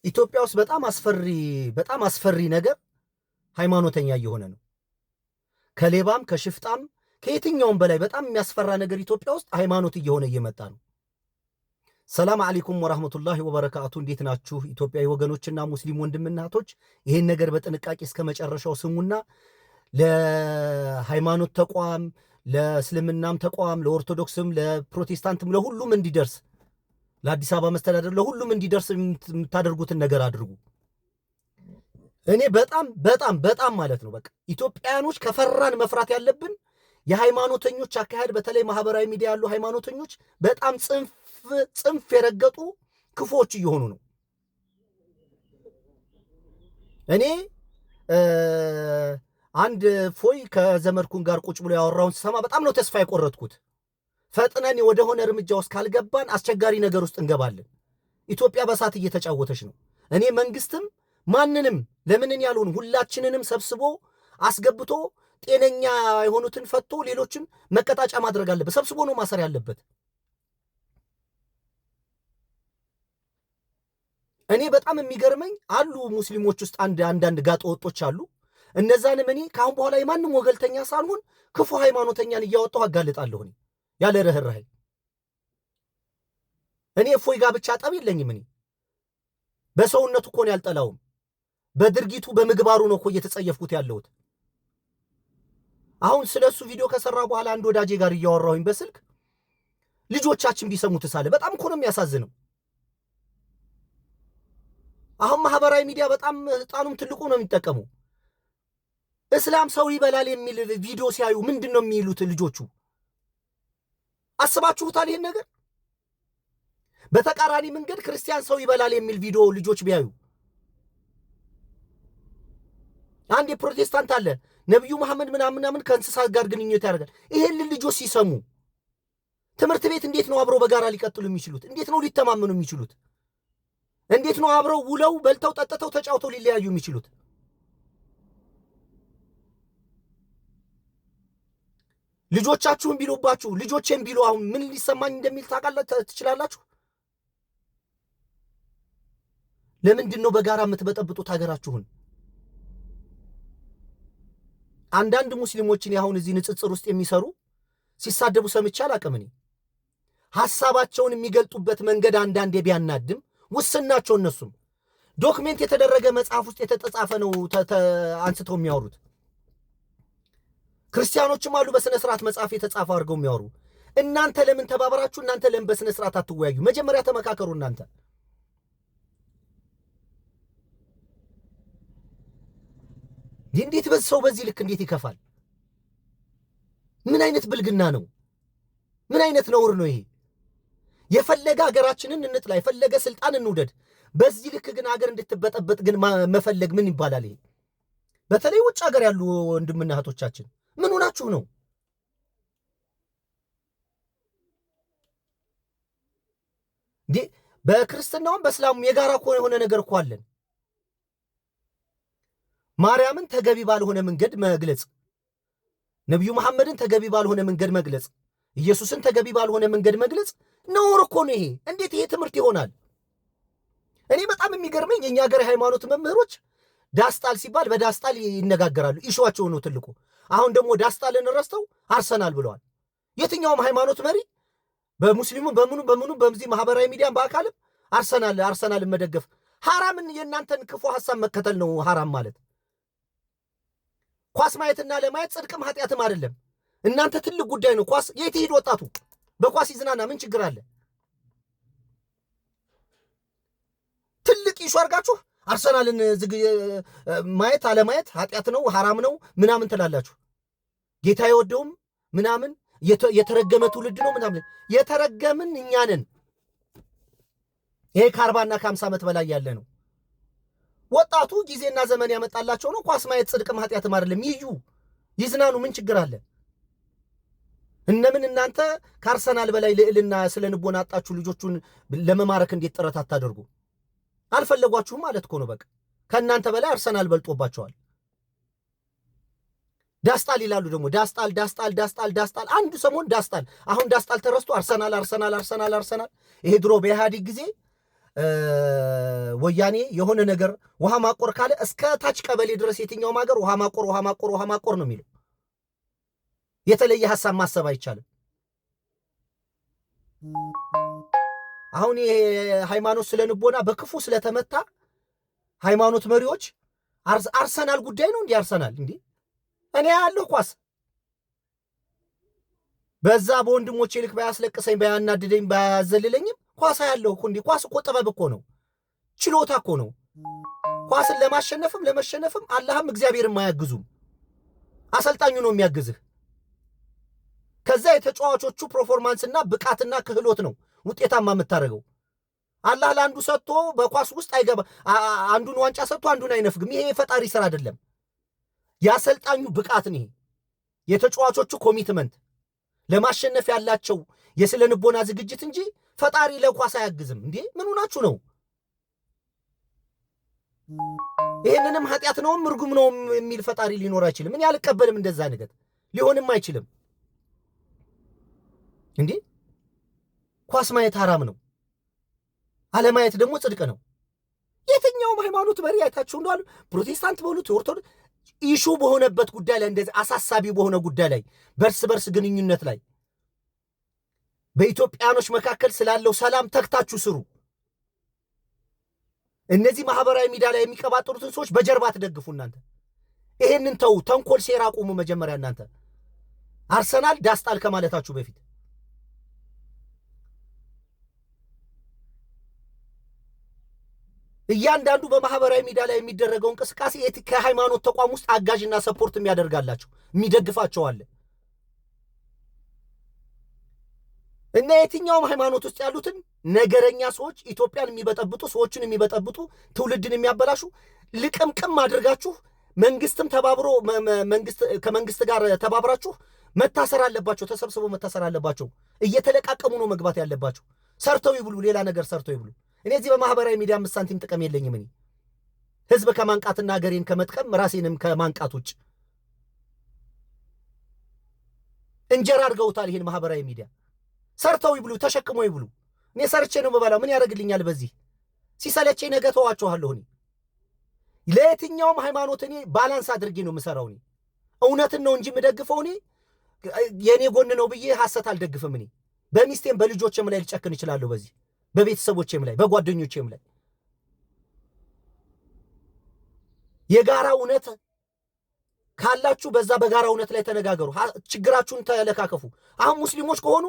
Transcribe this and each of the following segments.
ኢትዮጵያ ውስጥ በጣም አስፈሪ ነገር ሃይማኖተኛ እየሆነ ነው። ከሌባም ከሽፍጣም ከየትኛውም በላይ በጣም የሚያስፈራ ነገር ኢትዮጵያ ውስጥ ሃይማኖት እየሆነ እየመጣ ነው። ሰላም አለይኩም ወራህመቱላሂ ወበረካቱ። እንዴት ናችሁ ኢትዮጵያዊ ወገኖችና ሙስሊም ወንድምና እህቶች? ይህን ነገር በጥንቃቄ እስከ መጨረሻው ስሙና ለሃይማኖት ተቋም፣ ለእስልምናም ተቋም፣ ለኦርቶዶክስም፣ ለፕሮቴስታንትም ለሁሉም እንዲደርስ፣ ለአዲስ አበባ መስተዳደር ለሁሉም እንዲደርስ የምታደርጉትን ነገር አድርጉ። እኔ በጣም ማለት ነው በቃ ኢትዮጵያኖች ከፈራን መፍራት ያለብን የሃይማኖተኞች አካሄድ፣ በተለይ ማህበራዊ ሚዲያ ያሉ ሃይማኖተኞች በጣም ጽንፍ የረገጡ ክፎች እየሆኑ ነው። እኔ አንድ ፎይ ከዘመድኩን ጋር ቁጭ ብሎ ያወራውን ስሰማ በጣም ነው ተስፋ የቆረጥኩት። ፈጥነን ወደሆነ እርምጃ ውስጥ ካልገባን አስቸጋሪ ነገር ውስጥ እንገባለን። ኢትዮጵያ በሳት እየተጫወተች ነው። እኔ መንግስትም ማንንም ለምንን ያልሆኑ ሁላችንንም ሰብስቦ አስገብቶ ጤነኛ የሆኑትን ፈቶ ሌሎችን መቀጣጫ ማድረግ አለበት። ሰብስቦ ነው ማሰር ያለበት። እኔ በጣም የሚገርመኝ አሉ ሙስሊሞች ውስጥ አንዳንድ ጋጠ ወጦች አሉ። እነዛንም እኔ ከአሁን በኋላ የማንም ወገልተኛ ሳልሆን ክፉ ሃይማኖተኛን እያወጣሁ አጋልጣለሁ ያለ ርህራሄ። እኔ እፎይ ጋር ብቻ ጠብ የለኝም። እኔ በሰውነቱ እኮ ነው ያልጠላውም፣ በድርጊቱ በምግባሩ ነው እኮ እየተጸየፍኩት ያለሁት። አሁን ስለሱ ቪዲዮ ከሰራ በኋላ አንድ ወዳጄ ጋር እያወራሁኝ በስልክ ልጆቻችን ቢሰሙት ሳለ በጣም እኮ ነው የሚያሳዝነው። አሁን ማህበራዊ ሚዲያ በጣም ህፃኑም ትልቁ ነው የሚጠቀሙ። እስላም ሰው ይበላል የሚል ቪዲዮ ሲያዩ ምንድን ነው የሚሉት ልጆቹ? አስባችሁታል ይሄን ነገር? በተቃራኒ መንገድ ክርስቲያን ሰው ይበላል የሚል ቪዲዮ ልጆች ቢያዩ፣ አንድ የፕሮቴስታንት አለ ነብዩ መሐመድ ምናምን ከእንስሳት ጋር ግንኙነት ያደርጋል። ይሄን ልጆች ሲሰሙ ትምህርት ቤት እንዴት ነው አብረው በጋራ ሊቀጥሉ የሚችሉት? እንዴት ነው ሊተማመኑ የሚችሉት? እንዴት ነው አብረው ውለው በልተው ጠጥተው ተጫውተው ሊለያዩ የሚችሉት? ልጆቻችሁን ቢሉባችሁ ልጆቼን ቢሉ አሁን ምን ሊሰማኝ እንደሚል ትችላላችሁ? ለምንድን ነው በጋራ የምትበጠብጡት ሀገራችሁን? አንዳንድ ሙስሊሞችን አሁን እዚህ ንጽጽር ውስጥ የሚሰሩ ሲሳደቡ ሰምቼ አላቅም። እኔ ሐሳባቸውን የሚገልጡበት መንገድ አንዳንዴ ቢያናድም ውስናቸው። እነሱም ዶክሜንት የተደረገ መጽሐፍ ውስጥ የተጻፈ ነው አንስተው የሚያወሩት። ክርስቲያኖችም አሉ በስነ ስርዓት መጽሐፍ የተጻፈ አድርገው የሚያወሩ። እናንተ ለምን ተባበራችሁ? እናንተ ለምን በስነ ስርዓት አትወያዩ? መጀመሪያ ተመካከሩ። እናንተ እንዴት ሰው በዚህ ልክ እንዴት ይከፋል? ምን አይነት ብልግና ነው? ምን አይነት ነውር ነው ይሄ? የፈለገ ሀገራችንን እንጥላ፣ የፈለገ ስልጣን እንውደድ፣ በዚህ ልክ ግን ሀገር እንድትበጠበጥ ግን መፈለግ ምን ይባላል ይሄ? በተለይ ውጭ ሀገር ያሉ ወንድምና እህቶቻችን ምን ሆናችሁ ነው? በክርስትናውም በእስላሙም የጋራ እኮ የሆነ ነገር እኮ አለን። ማርያምን ተገቢ ባልሆነ መንገድ መግለጽ፣ ነቢዩ መሐመድን ተገቢ ባልሆነ መንገድ መግለጽ፣ ኢየሱስን ተገቢ ባልሆነ መንገድ መግለጽ ነውር እኮ ነው ይሄ። እንዴት ይሄ ትምህርት ይሆናል? እኔ በጣም የሚገርመኝ የእኛ ሀገር ሃይማኖት መምህሮች ዳስጣል ሲባል በዳስጣል ይነጋገራሉ። ኢሹዋቸው ነው ትልቁ። አሁን ደግሞ ዳስጣልን ረስተው አርሰናል ብለዋል። የትኛውም ሃይማኖት መሪ በሙስሊሙ በምኑ በዚህ ማህበራዊ ሚዲያም በአካልም አርሰናልን መደገፍ ሐራምን፣ የእናንተን ክፉ ሐሳብ መከተል ነው ሐራም ማለት። ኳስ ማየትና ለማየት ጽድቅም ኃጢአትም አይደለም። እናንተ ትልቅ ጉዳይ ነው። ኳስ የት ይሄድ? ወጣቱ በኳስ ይዝናና፣ ምን ችግር አለ? ትልቅ ኢሹ አድርጋችሁ አርሰናልን ማየት አለማየት ኃጢአት ነው ሐራም ነው ምናምን ትላላችሁ። ጌታ የወደውም ምናምን የተረገመ ትውልድ ነው ምናምን። የተረገምን እኛ ነን። ይሄ ከ40 እና ከ50 ዓመት በላይ ያለ ነው። ወጣቱ ጊዜና ዘመን ያመጣላቸው ነው። ኳስ ማየት ጽድቅም ኃጢአትም አይደለም። ይዝናኑ፣ ምን ችግር አለ? እነምን እናንተ ከአርሰናል በላይ ልዕልና ስለ ንቦና አጣችሁ ልጆቹን ለመማረክ እንዴት ጥረት አታደርጉ? አልፈለጓችሁም ማለት እኮ ነው። በቃ ከእናንተ በላይ አርሰናል በልጦባቸዋል። ዳስጣል ይላሉ ደግሞ ዳስጣል። አንዱ ሰሞን ዳስጣል፣ አሁን ዳስጣል ተረስቶ አርሰናል። ይሄ ድሮ በኢህአዴግ ጊዜ ወያኔ የሆነ ነገር ውሃ ማቆር ካለ እስከ ታች ቀበሌ ድረስ የትኛውም ሀገር ውሃ ማቆር ነው የሚለው። የተለየ ሐሳብ ማሰብ አይቻልም። አሁን ይሄ ሃይማኖት ስለንቦና በክፉ ስለተመታ ሃይማኖት መሪዎች አርሰናል ጉዳይ ነው እንዴ? አርሰናል እንዴ እኔ ያለሁ ኳስ በዛ በወንድሞቼ ልክ ባያስለቅሰኝ ባያናድደኝ ባያዘልለኝም ኳስ ያለሁ እኮ እንዴ። ኳስ እኮ ጥበብ እኮ ነው፣ ችሎታ እኮ ነው። ኳስን ለማሸነፍም ለመሸነፍም አላህም እግዚአብሔርም አያግዙም፣ አሰልጣኙ ነው የሚያግዝህ። ከዛ የተጫዋቾቹ ፐርፎርማንስና ብቃትና ክህሎት ነው ውጤታማ የምታደርገው። አላህ ለአንዱ ሰጥቶ በኳስ ውስጥ አይገባ፣ አንዱን ዋንጫ ሰጥቶ አንዱን አይነፍግም። ይሄ የፈጣሪ ስራ አይደለም፣ የአሰልጣኙ ብቃት ነው። የተጫዋቾቹ ኮሚትመንት ለማሸነፍ ያላቸው የስነ ልቦና ዝግጅት እንጂ ፈጣሪ ለኳስ አያግዝም እንዴ። ምን ሆናችሁ ነው? ይሄንንም ኃጢአት ነውም እርጉም ነው የሚል ፈጣሪ ሊኖር አይችልም። እኔ አልቀበልም፣ እንደዛ ነገር ሊሆንም አይችልም እንዴ። ኳስ ማየት ሐራም ነው፣ አለማየት ደግሞ ጽድቅ ነው። የትኛውም ሃይማኖት መሪ አይታችሁ እንደዋል ፕሮቴስታንት በሉት ኦርቶዶክስ ኢሹ በሆነበት ጉዳይ ላይ እንደዚህ አሳሳቢ በሆነ ጉዳይ ላይ በርስ በርስ ግንኙነት ላይ በኢትዮጵያኖች መካከል ስላለው ሰላም ተግታችሁ ስሩ። እነዚህ ማህበራዊ ሚዲያ ላይ የሚቀባጥሩትን ሰዎች በጀርባ ትደግፉ። እናንተ ይሄንን ተው፣ ተንኮል ሴራ አቁሙ። መጀመሪያ እናንተ አርሰናል ዳስጣል ከማለታችሁ በፊት እያንዳንዱ በማህበራዊ ሚዲያ ላይ የሚደረገው እንቅስቃሴ ከሃይማኖት ተቋም ውስጥ አጋዥና ሰፖርት የሚያደርጋላችሁ የሚደግፋቸው አለ እና የትኛውም ሃይማኖት ውስጥ ያሉትን ነገረኛ ሰዎች፣ ኢትዮጵያን የሚበጠብጡ ሰዎችን የሚበጠብጡ ትውልድን የሚያበላሹ ልቅምቅም አድርጋችሁ መንግስትም ተባብሮ ከመንግስት ጋር ተባብራችሁ መታሰር አለባቸው። ተሰብስበው መታሰር አለባቸው። እየተለቃቀሙ ነው መግባት ያለባቸው። ሰርተው ይብሉ፣ ሌላ ነገር ሰርተው ይብሉ። እኔ እዚህ በማህበራዊ ሚዲያ 5 ሳንቲም ጥቅም የለኝም። እኔ ህዝብ ከማንቃትና ሀገሬን ከመጥቀም ራሴንም ከማንቃት ውጭ እንጀራ አድርገውታል። ይሄን ማህበራዊ ሚዲያ ሰርተው ይብሉ፣ ተሸክመው ይብሉ። እኔ ሰርቼ ነው የምበላው። ምን ያደርግልኛል? በዚህ ሲሰለቸኝ ነገ ተዋቸዋለሁ። እኔ ለየትኛውም ሃይማኖት እኔ ባላንስ አድርጌ ነው የምሰራው። እኔ እውነትን ነው እንጂ የምደግፈው። እኔ የእኔ ጎን ነው ብዬ ሐሰት አልደግፍም። እኔ በሚስቴም በልጆችም ላይ ልጨክን እችላለሁ። በዚህ በቤተሰቦቼም ላይ በጓደኞቼም ላይ የጋራ እውነት ካላችሁ በዛ በጋራ እውነት ላይ ተነጋገሩ። ችግራችሁን ተለካከፉ። አሁን ሙስሊሞች ከሆኑ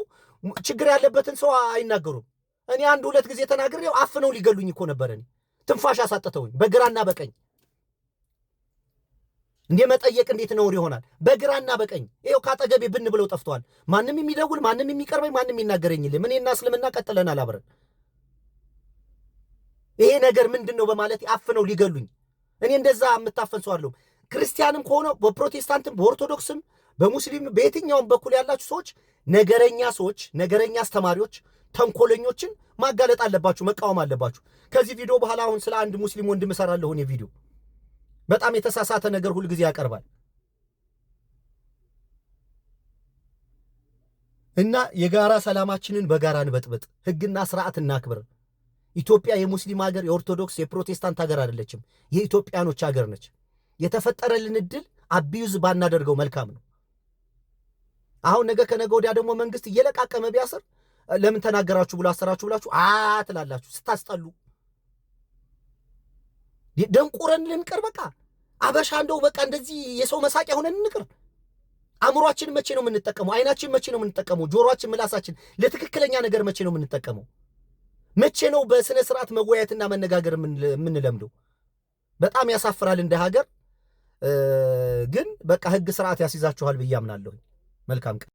ችግር ያለበትን ሰው አይናገሩም። እኔ 1-2 ጊዜ ተናግሬው አፍነው ሊገሉኝ እኮ ነበር። እኔ ትንፋሽ አሳጥተውኝ በግራና በቀኝ እንዴ መጠየቅ እንዴት ነውር ይሆናል? በግራና በቀኝ ይሄው ካጠገቤ ብን ብለው ጠፍተዋል። ማንም የሚደውል ማንም የሚቀርበኝ ማንም የሚናገረኝ የለም። እኔና እስልምና ቀጥለናል አብረን። ይሄ ነገር ምንድነው በማለት አፍነው ሊገሉኝ። እኔ እንደዛ የምታፈን ሰው አይደለሁም። ክርስቲያንም ከሆነ በፕሮቴስታንትም በኦርቶዶክስም በሙስሊም በየትኛውም በኩል ያላችሁ ሰዎች ነገረኛ አስተማሪዎች፣ ተንኮለኞችን ማጋለጥ አለባችሁ፣ መቃወም አለባችሁ። ከዚህ ቪዲዮ በኋላ አሁን ስለ አንድ ሙስሊም ወንድም እሰራለሁ። እኔ ቪዲዮ በጣም የተሳሳተ ነገር ሁል ጊዜ ያቀርባል እና የጋራ ሰላማችንን በጋራ እንበጥብጥ፣ ህግና ስርዓት እናክብር። ኢትዮጵያ የሙስሊም ሀገር፣ የኦርቶዶክስ የፕሮቴስታንት ሀገር አይደለችም፣ የኢትዮጵያኖች ሀገር ነች። የተፈጠረልን እድል አቢዩዝ ባናደርገው መልካም ነው። አሁን ነገ ከነገ ወዲያ ደግሞ መንግስት እየለቃቀመ ቢያስር ለምን ተናገራችሁ ብሎ አሰራችሁ ብላችሁ ትላላችሁ። ስታስጠሉ ደንቁረን ልንቀር። በቃ አበሻ እንደው በቃ እንደዚህ የሰው መሳቂያ ሆነን እንቅር። አእምሯችን መቼ ነው የምንጠቀመው? አይናችን መቼ ነው የምንጠቀመው? ጆሮአችን፣ ምላሳችን ለትክክለኛ ነገር መቼ ነው የምንጠቀመው? መቼ ነው በስነ ስርዓት መወያየትና መነጋገር የምንለምደው? በጣም ያሳፍራል እንደ ሀገር። ግን በቃ ህግ ስርዓት ያስይዛችኋል ብዬ አምናለሁ። መልካም ቀን።